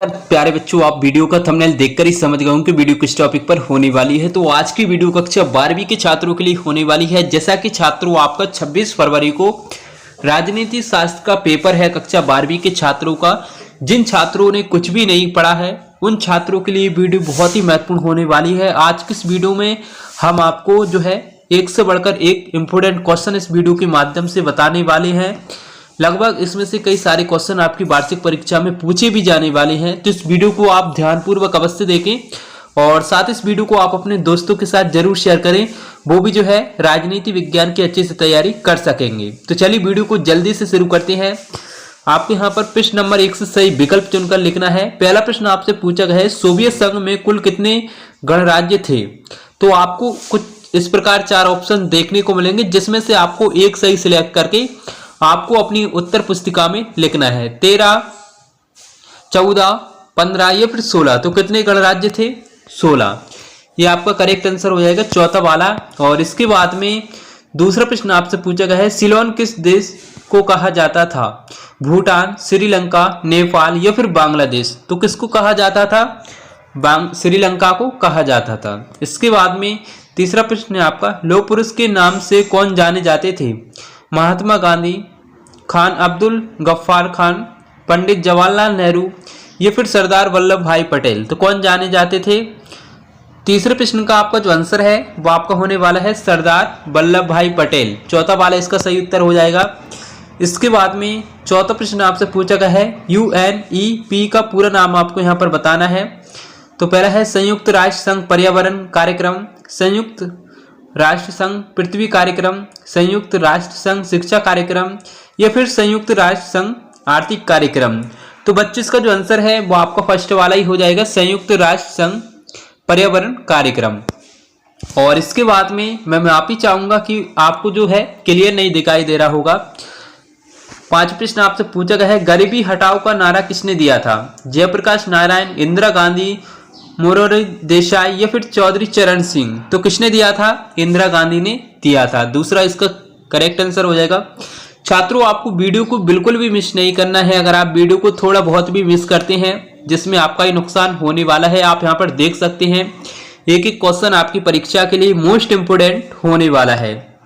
प्यारे बच्चों, आप वीडियो का थंबनेल देखकर ही समझ गए होंगे कि वीडियो किस टॉपिक पर होने वाली है। तो आज की वीडियो कक्षा 12वीं के छात्रों के लिए होने वाली है। जैसा कि छात्रों, आपका 26 फरवरी को राजनीति शास्त्र का पेपर है कक्षा 12वीं के छात्रों का। जिन छात्रों ने कुछ भी नहीं पढ़ा है उन छात्रों के लिए वीडियो बहुत ही महत्वपूर्ण होने वाली है। आज की इस वीडियो में हम आपको जो है एक से बढ़कर एक इम्पोर्टेंट क्वेश्चन इस वीडियो के माध्यम से बताने वाले हैं। लगभग इसमें से कई सारे क्वेश्चन आपकी वार्षिक परीक्षा में पूछे भी जाने वाले हैं। तो इस वीडियो को आप ध्यानपूर्वक अवश्य देखें और साथ इस वीडियो को आप अपने दोस्तों के साथ जरूर शेयर करें, वो भी जो है राजनीति विज्ञान की अच्छे से तैयारी कर सकेंगे। तो चलिए वीडियो को जल्दी से शुरू करते हैं। आपके यहाँ पर प्रश्न नंबर 1 से सही विकल्प चुनकर लिखना है। पहला प्रश्न आपसे पूछा गया है, सोवियत संघ में कुल कितने गणराज्य थे? तो आपको कुछ इस प्रकार 4 ऑप्शन देखने को मिलेंगे, जिसमें से आपको एक सही सिलेक्ट करके आपको अपनी उत्तर पुस्तिका में लिखना है। 13, 14, 15 या फिर 16। तो कितने गणराज्य थे? 16। ये आपका करेक्ट आंसर हो जाएगा, चौथा वाला। और इसके बाद में दूसरा प्रश्न आपसे पूछा गया है, सिलोन किस देश को कहा जाता था? भूटान, श्रीलंका, नेपाल या फिर बांग्लादेश। तो किसको कहा जाता था? श्रीलंका को कहा जाता था। इसके बाद में तीसरा प्रश्न है आपका, लौह पुरुष के नाम से कौन जाने जाते थे? महात्मा गांधी, खान अब्दुल गफ्फार खान, पंडित जवाहरलाल नेहरू या फिर सरदार वल्लभ भाई पटेल। तो कौन जाने जाते थे? तीसरे प्रश्न का आपका जो आंसर है वो आपका होने वाला है सरदार वल्लभ भाई पटेल। चौथा वाला इसका सही उत्तर हो जाएगा। इसके बाद में चौथा प्रश्न आपसे पूछा गया है, UNEP का पूरा नाम आपको यहाँ पर बताना है। तो पहला है संयुक्त राष्ट्र संघ पर्यावरण कार्यक्रम, संयुक्त राष्ट्र संघ पृथ्वी कार्यक्रम, संयुक्त राष्ट्र संघ शिक्षा कार्यक्रम या फिर संयुक्त राष्ट्र संघ आर्थिक कार्यक्रम। तो बच्चों इसका जो आंसर है वो आपका फर्स्ट वाला ही हो जाएगा, संयुक्त राष्ट्र संघ पर्यावरण कार्यक्रम। और इसके बाद में मैं माफी चाहूंगा कि आपको जो है क्लियर नहीं दिखाई दे रहा होगा। 5 प्रश्न आपसे पूछा गया है, गरीबी हटाओ का नारा किसने दिया था? जयप्रकाश नारायण, इंदिरा गांधी, मोरारजी देसाई या फिर चौधरी चरण सिंह। तो किसने दिया था? इंदिरा गांधी ने दिया था। दूसरा इसका करेक्ट आंसर हो जाएगा। छात्रों, आपको वीडियो को बिल्कुल भी मिस नहीं करना है। अगर आप वीडियो को थोड़ा बहुत भी मिस करते हैं जिसमें आपका ही नुकसान होने वाला है। आप यहाँ पर देख सकते हैं एक एक क्वेश्चन आपकी परीक्षा के लिए मोस्ट इंपोर्टेंट होने वाला है।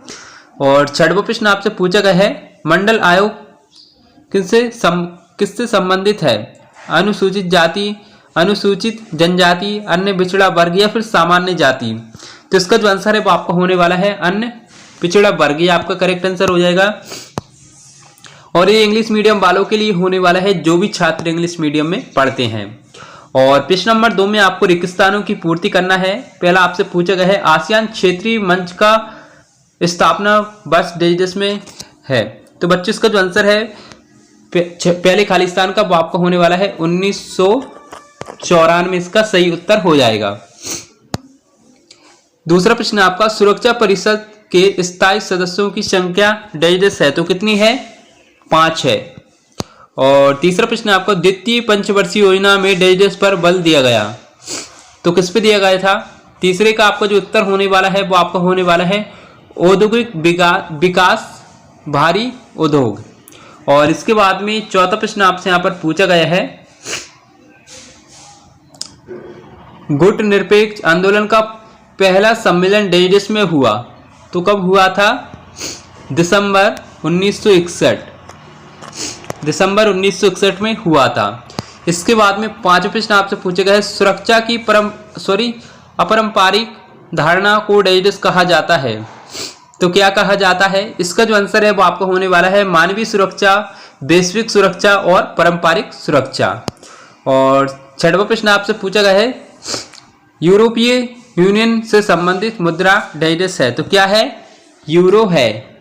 और 6वां प्रश्न आपसे पूछा गया है, मंडल आयोग किससे संबंधित है? अनुसूचित जाति, अनुसूचित जनजाति, अन्य पिछड़ा वर्ग या फिर सामान्य जाति। तो इसका जो आंसर है वो आपका होने वाला है अन्य पिछड़ा वर्ग। ये आपका करेक्ट आंसर हो जाएगा। और ये इंग्लिश मीडियम वालों के लिए होने वाला है, जो भी छात्र इंग्लिश मीडियम में पढ़ते हैं। और प्रश्न नंबर 2 में आपको रिक्त स्थानों की पूर्ति करना है। पहला आपसे पूछा गया है, आसियान क्षेत्रीय मंच का स्थापना वर्ष देश में है। तो बच्चों इसका जो आंसर है पहले खाली स्थान का वो आपका होने वाला है 1994। इसका सही उत्तर हो जाएगा। दूसरा प्रश्न आपका, सुरक्षा परिषद के स्थायी सदस्यों की संख्या डेज है। तो कितनी है? 5 है। और तीसरा प्रश्न आपका, द्वितीय पंचवर्षीय योजना में डेज पर बल दिया गया। तो किस पे दिया गया था? तीसरे का आपका जो उत्तर होने वाला है वो आपका होने वाला है औद्योगिक विकास, भारी उद्योग। और इसके बाद में चौथा प्रश्न आपसे यहाँ पर पूछा गया है, गुट निरपेक्ष आंदोलन का पहला सम्मेलन डेज में हुआ। तो कब हुआ था? दिसंबर 1961। दिसंबर 1961 में हुआ था। इसके बाद में 5वां प्रश्न आपसे पूछा गया है, सुरक्षा की अपरंपरिक धारणा को डेज कहा जाता है। तो क्या कहा जाता है? इसका जो आंसर है वो आपको होने वाला है मानवीय सुरक्षा, वैश्विक सुरक्षा और पारंपरिक सुरक्षा। और 6वां प्रश्न आपसे पूछा गया है, यूरोपीय यूनियन से संबंधित मुद्रा डेज है। तो क्या है? यूरो है।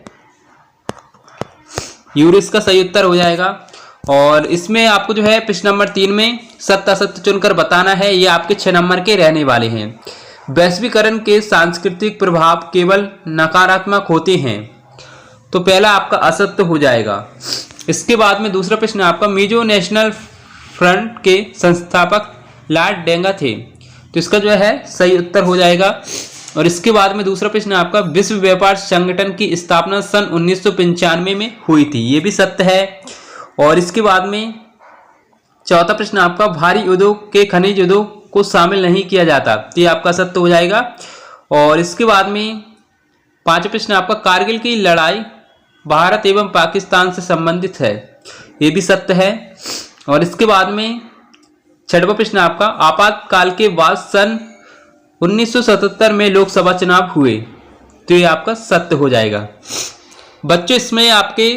यूरो इसका सही उत्तर हो जाएगा। और इसमें आपको जो है प्रश्न नंबर 3 में सत्य असत्य चुनकर बताना है। ये आपके 6 नंबर के रहने वाले हैं। वैश्वीकरण के सांस्कृतिक प्रभाव केवल नकारात्मक होते हैं। तो पहला आपका असत्य हो जाएगा। इसके बाद में दूसरा प्रश्न आपका, मिजो नेशनल फ्रंट के संस्थापक लॉर्ड डेंगा थे। तो इसका जो है सही उत्तर हो जाएगा। और इसके बाद में दूसरा प्रश्न आपका, विश्व व्यापार संगठन की स्थापना सन 1995 में हुई थी। ये भी सत्य है। और इसके बाद में चौथा प्रश्न आपका भारी उद्योग के खनिज उद्योग को शामिल नहीं किया जाता, तो ये आपका सत्य हो जाएगा। और इसके बाद में पांचवा प्रश्न आपका कारगिल की लड़ाई भारत एवं पाकिस्तान से संबंधित है, ये भी सत्य है। और इसके बाद में छठवां प्रश्न आपका आपातकाल के बाद सन 1977 में लोकसभा चुनाव हुए, तो ये आपका सत्य हो जाएगा। बच्चों इसमें आपके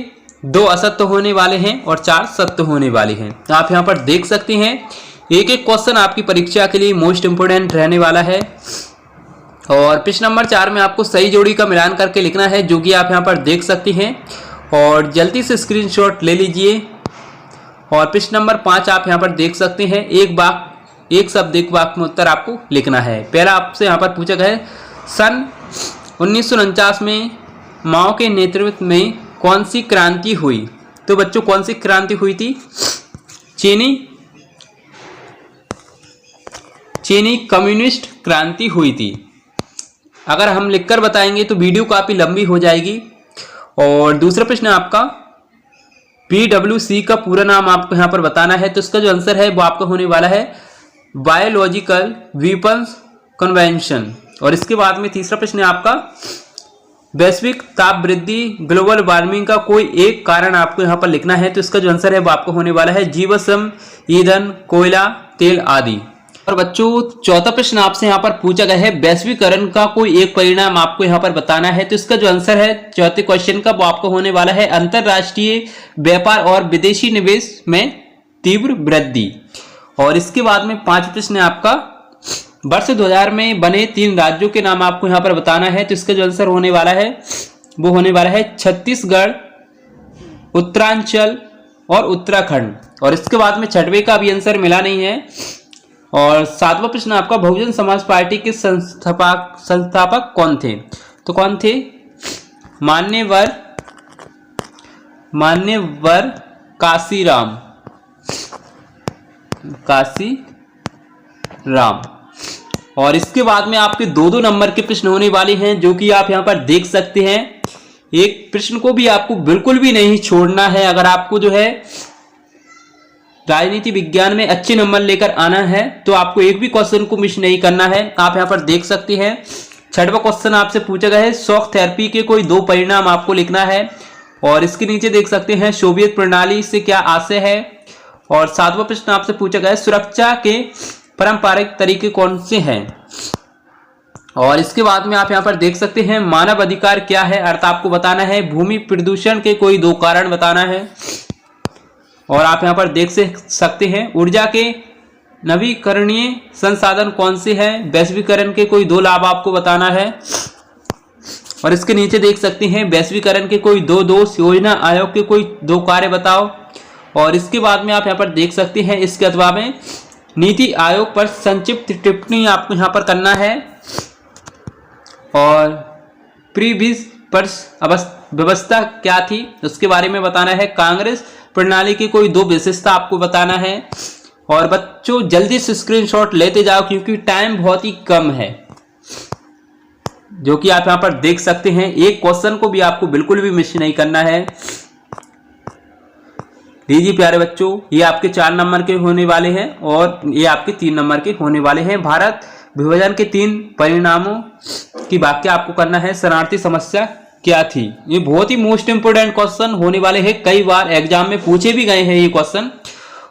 2 असत्य होने वाले हैं और 4 सत्य होने वाले हैं। तो आप यहाँ पर देख सकते हैं एक एक क्वेश्चन आपकी परीक्षा के लिए मोस्ट इंपोर्टेंट रहने वाला है। और प्रश्न नंबर 4 में आपको सही जोड़ी का मिलान करके लिखना है, जो कि आप यहाँ पर देख सकते हैं और जल्दी से स्क्रीनशॉट ले लीजिए। और प्रश्न नंबर 5 आप यहाँ पर देख सकते हैं एक शब्द एक वाक्य में उत्तर आपको लिखना है। पहला आपसे यहाँ पर पूछा गया है सन 1949 में माओ के नेतृत्व में कौन सी क्रांति हुई। तो बच्चों कौन सी क्रांति हुई थी? चीनी कम्युनिस्ट क्रांति हुई थी। अगर हम लिखकर बताएंगे तो वीडियो काफी लंबी हो जाएगी। और दूसरा प्रश्न आपका PWC का पूरा नाम आपको यहाँ पर बताना है, तो इसका जो आंसर है वो आपका होने वाला है बायोलॉजिकल वीपन्स कन्वेंशन। और इसके बाद में तीसरा प्रश्न है आपका वैश्विक ताप वृद्धि ग्लोबल वार्मिंग का कोई एक कारण आपको यहाँ पर लिखना है, तो इसका जो आंसर है वो आपको होने वाला है जीवाश्म ईंधन, कोयला, तेल आदि। और बच्चों चौथा प्रश्न आपसे यहाँ पर पूछा गया है वैश्वीकरण का कोई एक परिणाम आपको यहाँ पर बताना है, तो इसका जो आंसर है चौथे क्वेश्चन का वो आपको होने वाला है अंतरराष्ट्रीय व्यापार और विदेशी निवेश में तीव्र वृद्धि। और इसके बाद में 5 प्रश्न है आपका वर्ष 2000 में बने 3 राज्यों के नाम आपको यहाँ पर बताना है, तो इसका जो आंसर होने वाला है वो होने वाला है छत्तीसगढ़, उत्तरांचल और उत्तराखंड। और इसके बाद में 6वें का भी आंसर मिला नहीं है। और 7वां प्रश्न आपका बहुजन समाज पार्टी के संस्थापक कौन थे? तो कौन थे? मान्यवर काशीराम। और इसके बाद में आपके 2-2 नंबर के प्रश्न होने वाले हैं, जो कि आप यहां पर देख सकते हैं। एक प्रश्न को भी आपको बिल्कुल भी नहीं छोड़ना है। अगर आपको जो है राजनीति विज्ञान में अच्छे नंबर लेकर आना है तो आपको एक भी क्वेश्चन को मिस नहीं करना है। आप यहां पर देख सकते हैं 6वां क्वेश्चन आपसे पूछा गया है शॉक थेरेपी के कोई 2 परिणाम आपको लिखना है। और इसके नीचे देख सकते हैं सोवियत प्रणाली से क्या आशय है। और 7वां प्रश्न आपसे पूछा गया है सुरक्षा के पारंपरिक तरीके कौन से हैं। और इसके बाद में आप यहां पर देख सकते हैं मानव अधिकार क्या है, अर्थ आपको बताना है। भूमि प्रदूषण के कोई 2 कारण बताना है। और आप यहां पर देख सकते हैं ऊर्जा के नवीकरणीय संसाधन कौन से हैं, वैश्वीकरण के कोई 2 लाभ आपको बताना है। और इसके नीचे देख सकते हैं वैश्वीकरण के कोई 2 दोष, योजना आयोग के कोई 2 कार्य बताओ। और इसके बाद में आप यहां पर देख सकते हैं इसके अथवा में नीति आयोग पर संक्षिप्त टिप्पणी आपको यहां पर करना है। और प्रीवियस पर व्यवस्था क्या थी उसके बारे में बताना है। कांग्रेस प्रणाली की कोई 2 विशेषता आपको बताना है। और बच्चों जल्दी से स्क्रीनशॉट लेते जाओ क्योंकि टाइम बहुत ही कम है, जो कि आप यहां पर देख सकते हैं। एक क्वेश्चन को भी आपको बिल्कुल भी मिस नहीं करना है। लीजिए प्यारे बच्चों, ये आपके 4 नंबर के होने वाले हैं और ये आपके 3 नंबर के होने वाले हैं। भारत विभाजन के 3 परिणामों की व्याख्या आपको करना है। शरणार्थी समस्या क्या थी? ये बहुत ही मोस्ट इंपोर्टेंट क्वेश्चन होने वाले हैं, कई बार एग्जाम में पूछे भी गए हैं ये क्वेश्चन।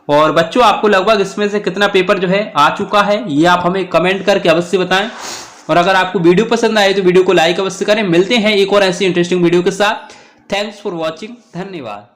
और बच्चों आपको लगभग इसमें से कितना पेपर जो है आ चुका है ये आप हमें कमेंट करके अवश्य बताएं। और अगर आपको वीडियो पसंद आए तो वीडियो को लाइक अवश्य करें। मिलते हैं एक और ऐसी इंटरेस्टिंग वीडियो के साथ। थैंक्स फॉर वॉचिंग, धन्यवाद।